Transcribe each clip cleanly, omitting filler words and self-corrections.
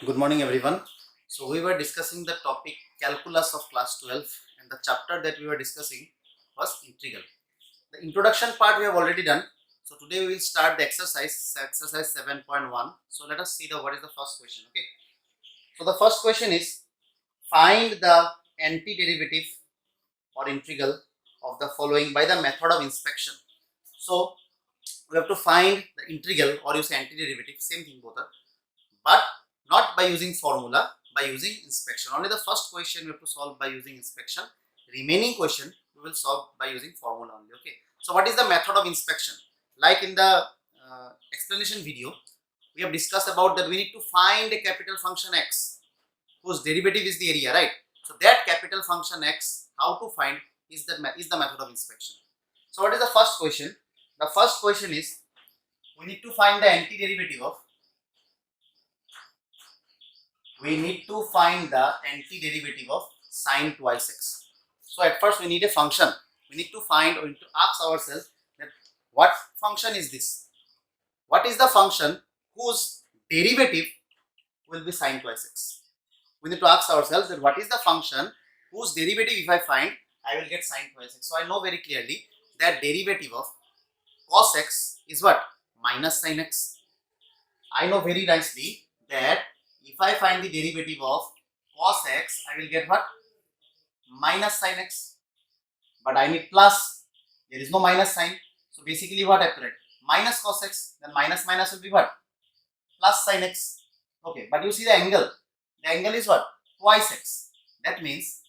Good morning everyone. So we were discussing the topic calculus of class 12 and the chapter that we were discussing was integral. The introduction part we have already done. So today we will start the exercise 7.1. So let us see what is the first question. Okay. So the first question is find the antiderivative or integral of the following by the method of inspection. So we have to find the integral or you say antiderivative, same thing both are, but not by using formula, by using inspection. Only the first question we have to solve by using inspection. Remaining question we will solve by using formula only. Okay. So what is the method of inspection? Like in the explanation video, we have discussed about that we need to find a capital function x whose derivative is the area, right? So that capital function x, how to find is the method of inspection. So what is the first question? The first question is we need to find the antiderivative of sine twice x. So at first we need a function. We need to find or need to ask ourselves that what function is this? What is the function whose derivative will be sine twice x? We need to ask ourselves that what is the function whose derivative if I find I will get sine twice x. So I know very clearly that derivative of cos x is what? Minus sine x. I know very nicely that if I find the derivative of cos x, I will get what? Minus sin x. But I need plus. There is no minus sign. So basically what happened? Minus cos x. Then minus minus will be what? Plus sin x. Okay. But you see the angle. The angle is what? Twice x. That means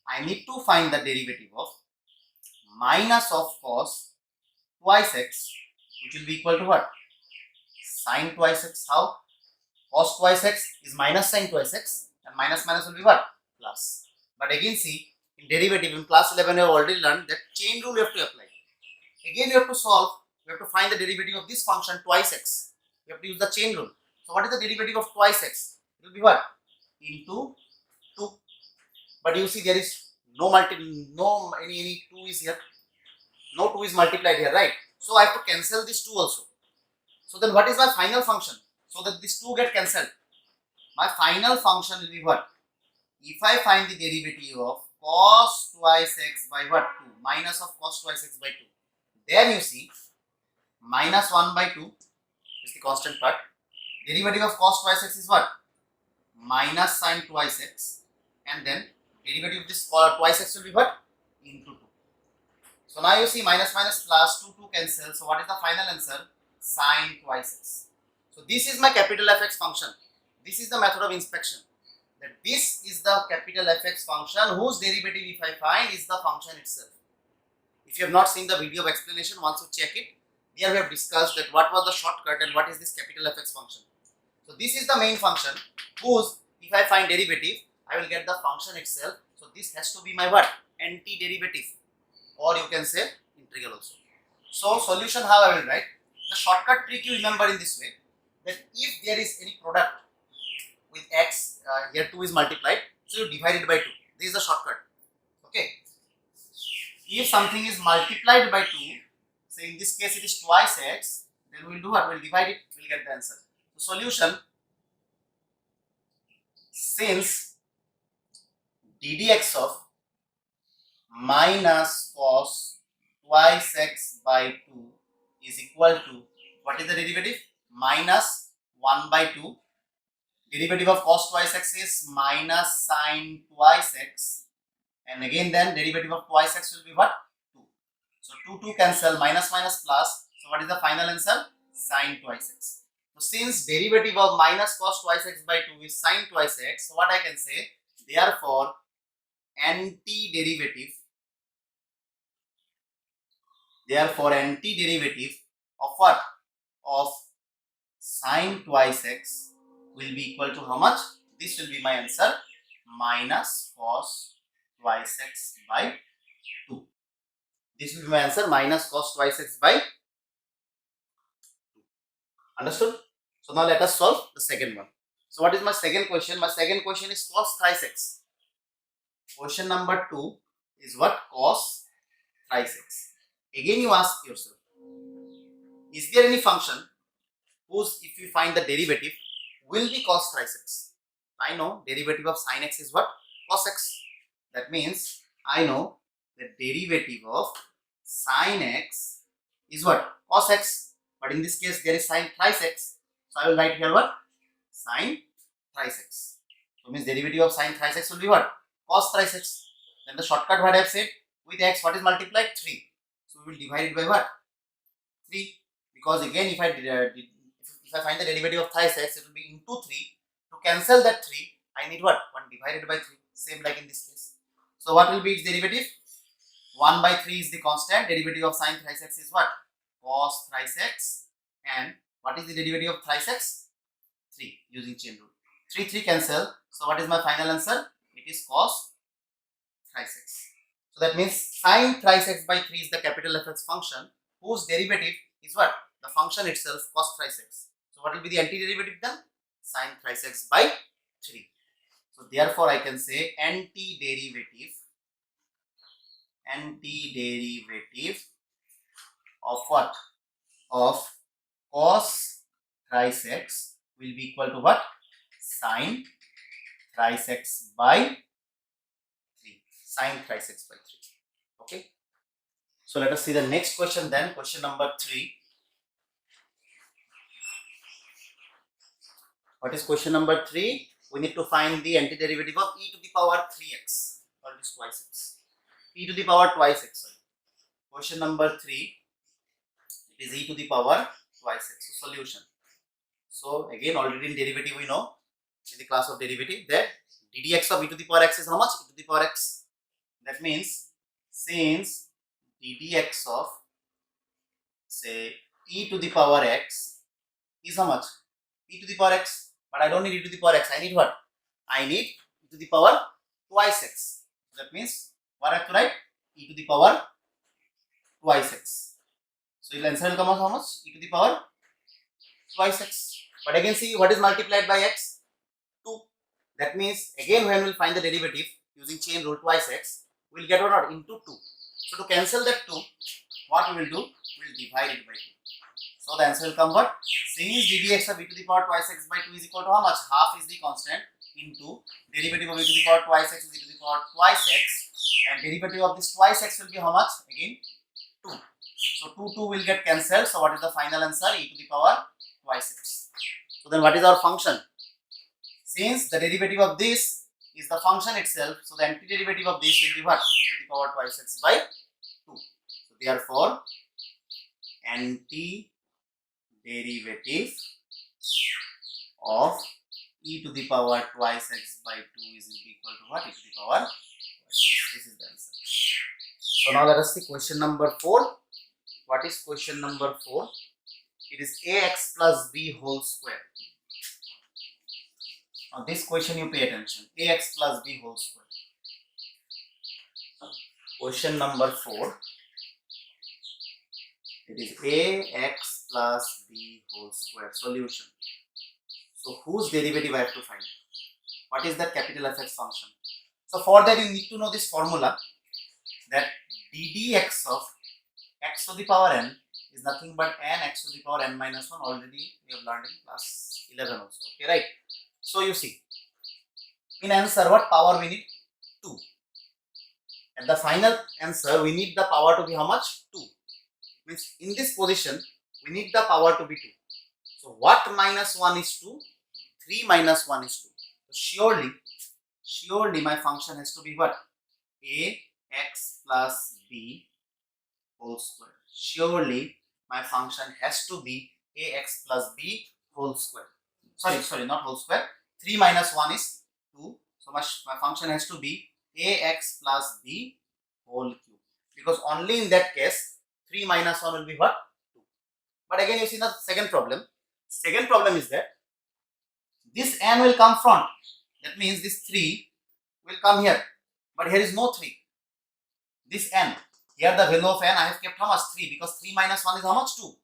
I need to find the derivative of minus of cos twice x, which will be equal to what? Sin twice x. How? Cos twice x is minus sin twice x and minus minus will be what? Plus. But again see, in derivative in class 11 we have already learned that chain rule you have to apply. Again you have to solve, you have to find the derivative of this function twice x. You have to use the chain rule. So what is the derivative of twice x? It will be what? Into 2. But you see there is no any 2 is here. No 2 is multiplied here, right? So I have to cancel this 2 also. So then what is my final function? So that this 2 get cancelled. My final function will be what? If I find the derivative of cos twice x by what? 2. Minus of cos twice x by 2. Then you see minus 1 by 2 is the constant part. Derivative of cos twice x is what? Minus sin twice x. And then derivative of this twice x will be what? Into 2. So now you see minus minus plus 2 cancel. So what is the final answer? Sin twice x. So this is my capital Fx function. This is the method of inspection. That this is the capital Fx function whose derivative if I find is the function itself. If you have not seen the video of explanation, once you check it, here we have discussed that what was the shortcut and what is this capital Fx function. So this is the main function whose if I find derivative, I will get the function itself. So this has to be my what? Antiderivative, or you can say integral also. So solution how I will write? The shortcut trick you remember in this way, that if there is any product with x, here 2 is multiplied, so you divide it by 2. This is the shortcut. Okay. If something is multiplied by 2, say in this case it is twice x, then we will do what? We will divide it, we will get the answer. So solution, since ddx of minus cos twice x by 2 is equal to, what is the derivative? Minus 1 by 2. Derivative of cos twice x is minus sin twice x. And again then derivative of twice x will be what? 2. So 2 cancel, minus minus plus. So what is the final answer? Sin twice x. So since derivative of minus cos twice x by 2 is sin twice x, so what I can say? Therefore antiderivative of what? Of sin twice x will be equal to how much? This will be my answer, minus cos twice x by 2. This will be my answer, minus cos twice x by 2. Understood? So now let us solve the second one. So what is my second question? My second question is cos thrice x. Question number 2 is what? Cos thrice x. Again you ask yourself, is there any function whose if you find the derivative will be cos thrice x. I know derivative of sin x is what? Cos x. That means I know the derivative of sin x is what? Cos x. But in this case there is sin thrice x. So I will write here what? Sin thrice x. So means derivative of sin thrice x will be what? Cos thrice x. Then the shortcut what I have said, with x what is multiplied? 3. So we will divide it by what? 3. Because again if I find the derivative of thrice x, it will be into 3. To cancel that 3, I need what? 1 divided by 3. Same like in this case. So what will be its derivative? 1 by 3 is the constant. Derivative of sin thrice x is what? Cos thrice x. And what is the derivative of thrice x? 3 using chain rule. 3 cancel. So what is my final answer? It is cos thrice x. So that means sin thrice x by 3 is the capital Fx function whose derivative is what? The function itself, cos thrice x. So what will be the antiderivative then? Sin thrice x by 3. So therefore I can say antiderivative of what? Of cos thrice x will be equal to what? Sin thrice x by 3. Sin thrice x by 3. Okay. So let us see the next question then. Question number 3. What is question number 3? We need to find the antiderivative of e to the power 3x, or it is twice x. E to the power twice x. Sorry. Question number 3. It is e to the power twice x. So solution. So again, already in derivative we know in the class of derivative that ddx of e to the power x is how much? E to the power x. That means since ddx of say e to the power x is how much? E to the power x. But I don't need e to the power x. I need what? I need e to the power twice x. That means what I have to write? E to the power twice x. So your answer will come out how much? E to the power twice x. But again see what is multiplied by x? 2. That means again when we will find the derivative using chain rule twice x, we will get what? Into 2. So to cancel that 2, what we will do? We will divide it by 2. So the answer will come what? Since ddx of e to the power twice x by 2 is equal to how much? Half is the constant into derivative of e to the power twice x is e to the power twice x, and derivative of this twice x will be how much? Again 2. So 2 will get cancelled. So what is the final answer? E to the power twice x. So then what is our function? Since the derivative of this is the function itself, so the antiderivative of this will be what? E to the power twice x by 2. So therefore antiderivative of e to the power twice x by 2 is equal to what? E to the power twice x. This is the answer. So now let us see question number 4. What is question number 4? It is ax plus b whole square. Now this question you pay attention. Ax plus b whole square. Question number 4. It is ax plus b whole square. Solution. So whose derivative I have to find? What is the capital Fx function? So for that you need to know this formula, that ddx of x to the power n is nothing but n x to the power n minus 1. Already we have learned in class 11 also. Okay, right? So you see, in answer what power we need? 2. At the final answer we need the power to be how much? 2. Means in this position we need the power to be 2. So what minus 1 is 2? 3 minus 1 is 2. So surely my function has to be what? Ax plus b whole square. Surely my function has to be ax plus b whole square. Sorry, not whole square. 3 minus 1 is 2. So my function has to be ax plus b whole cube. Because only in that case 3 minus 1 will be what? 2. But again you see the second problem. Second problem is that this n will come front. That means this 3 will come here. But here is no 3. This n. Here the value of n I have kept how much? 3. Because 3 minus 1 is how much? 2.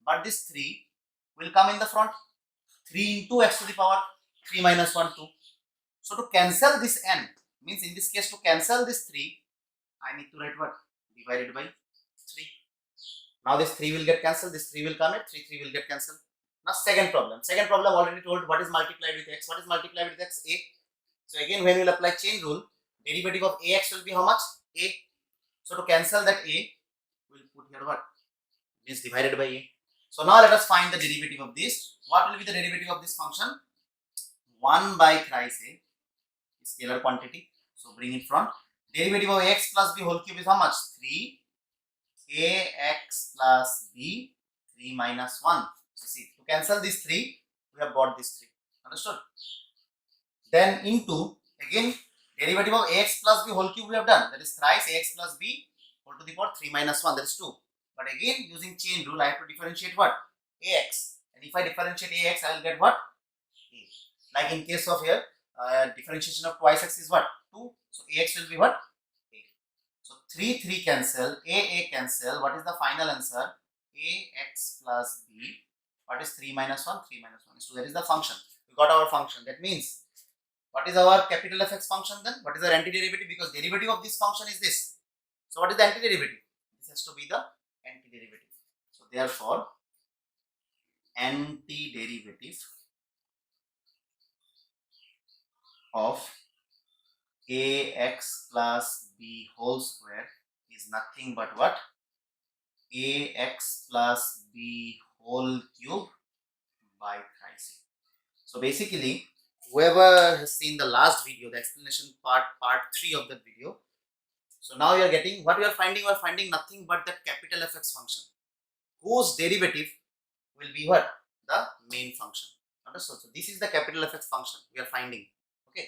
But this 3 will come in the front. 3 into x to the power 3 minus 1, 2. So to cancel this n, means in this case to cancel this 3, I need to write what? Divided by 3. Now this 3 will get cancelled, this 3 will come here, 3 will get cancelled. Now second problem. Second problem already told what is multiplied with x. What is multiplied with x? A. So again when we will apply chain rule, derivative of ax will be how much? A. So to cancel that a, we will put here what? Means divided by a. So now let us find the derivative of this. What will be the derivative of this function? 1 by thrice a, scalar quantity. So bring it front. Derivative of x plus b whole cube is how much? 3 ax plus b, 3 minus 1. So see, to cancel this 3, we have got this 3. Understood? Then into, again, derivative of ax plus b whole cube we have done. That is thrice ax plus b whole to the power 3 minus 1. That is 2. But again, using chain rule, I have to differentiate what? Ax. And if I differentiate ax, I will get what? A. Like in case of here, differentiation of twice x is what? 2. So ax will be what? A. So 3 cancel, a cancel. What is the final answer? Ax plus b. What is 3 minus 1? 3 minus 1 is 2. That is the function. We got our function. That means, what is our capital Fx function then? What is our antiderivative? Because derivative of this function is this. So what is the antiderivative? This has to be the antiderivative. So therefore, antiderivative of ax plus b whole square is nothing but what? Ax plus b whole cube by thrice. So basically, whoever has seen the last video, the explanation part 3 of that video, so now you are getting what we are finding. We are finding nothing but the capital Fx function, whose derivative will be what? The main function. Understood? So this is the capital Fx function we are finding. Okay.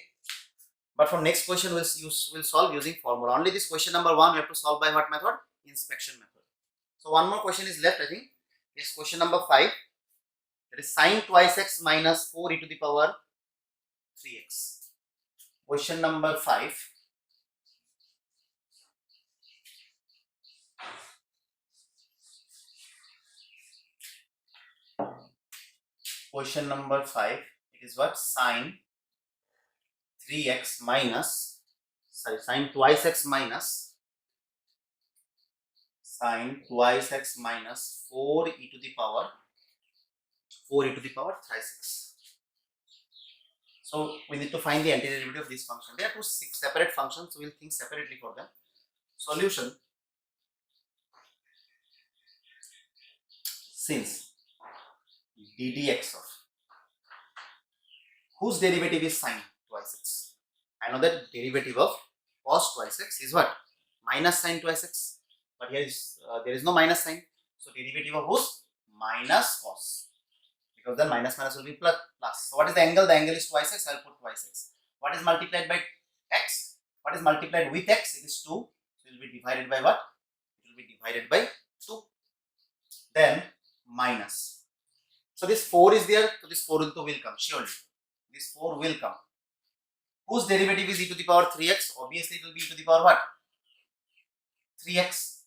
But from next question we'll solve using formula. Only this question number 1 we have to solve by what method? Inspection method. So one more question is left, I think. Yes, question number 5. That is sine twice x minus 4 e to the power 3x. Question number 5. Question number 5. It is what? Sine 3x minus, sine twice x minus, sine twice x minus 4 e to the power thrice x. So we need to find the antiderivative of this function. There are 2 separate functions, so we will think separately for them. Solution. Since ddx of whose derivative is sine twice x. I know that derivative of cos twice x is what? Minus sine twice x. But here is there is no minus sign. So derivative of whose? Minus cos. Because then minus will be plus. So what is the angle? The angle is twice x. I will put twice x. What is multiplied by x? What is multiplied with x? It is 2. So it will be divided by what? It will be divided by 2. Then minus. So this 4 is there. So this 4 will come. Surely. This 4 will come. Whose derivative is e to the power 3x? Obviously it will be e to the power what? 3x.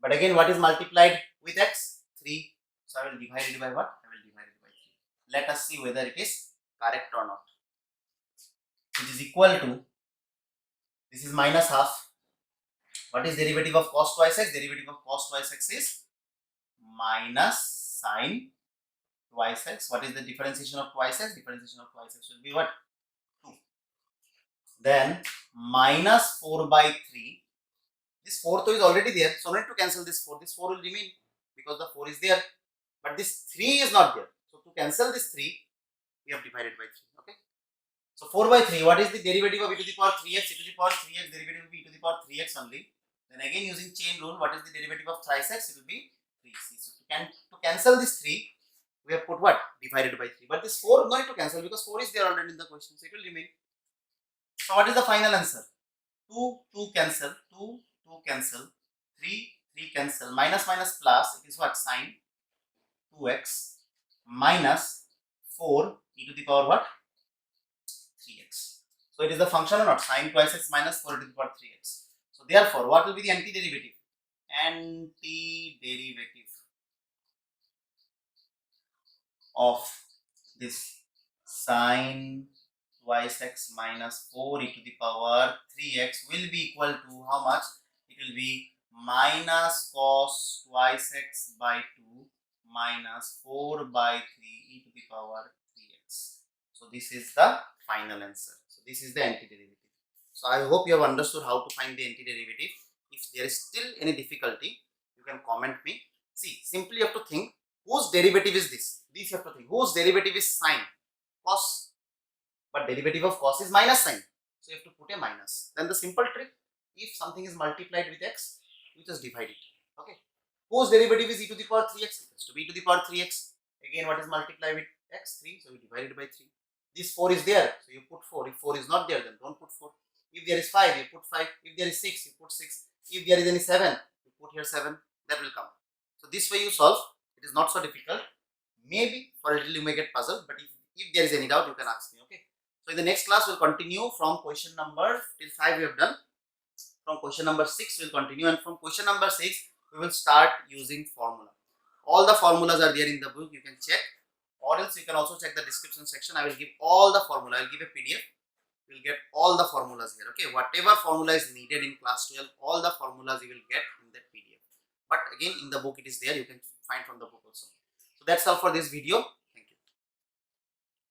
But again, what is multiplied with x? 3. So I will divide it by what? I will divide it by 3. Let us see whether it is correct or not. Which is equal to, this is minus half. What is derivative of cos twice x? Derivative of cos twice x is minus sine twice x. What is the differentiation of twice x? Differentiation of twice x will be what? 2. Then minus 4 by 3. This 4 is already there, so no need to cancel this 4. This 4 will remain because the 4 is there, but this 3 is not there. So to cancel this 3, we have divided by 3. Okay. So 4 by 3. What is the derivative of e to the power 3x? E to the power 3x derivative will be e to the power 3x only. Then again using chain rule, what is the derivative of thrice x? It will be 3c. So to cancel this 3, we have put what? Divided by 3. But this 4 no need to cancel because 4 is there already in the question, so it will remain. So what is the final answer? 2 cancel, 2 cancel, 3 cancel, minus plus, it is what? Sine 2x minus 4 e to the power what? 3x. So it is the function or not? Sine twice x minus 4 e to the power 3x. So therefore, what will be the antiderivative? Antiderivative of this sine twice x minus 4 e to the power 3x will be equal to how much? It will be minus cos twice x by 2 minus 4 by 3 e to the power 3x. So this is the final answer. So this is the antiderivative. So I hope you have understood how to find the antiderivative. If there is still any difficulty, you can comment me. See, simply you have to think whose derivative is this. This you have to think whose derivative is sine, cos, but derivative of cos is minus sine. So you have to put a minus. Then the simple trick, if something is multiplied with x, you just divide it. Okay. Whose derivative is e to the power 3x equals to b to the power 3x. Again, what is multiplied with x? 3. So you divide it by 3. This 4 is there. So you put 4. If 4 is not there, then don't put 4. If there is 5, you put 5. If there is 6, you put 6. If there is any 7, you put here 7. That will come. So this way you solve. It is not so difficult. Maybe for a little you may get puzzled, but if there is any doubt, you can ask me. Okay. So in the next class, we'll continue from question number till 5 we have done. From question number 6, we'll continue, and from question number 6, we will start using formula. All the formulas are there in the book. You can check, or else you can also check the description section. I will give all the formula. I will give a PDF. You will get all the formulas here. Okay, whatever formula is needed in class 12, all the formulas you will get in that PDF. But again, in the book it is there. You can find from the book also. So that's all for this video.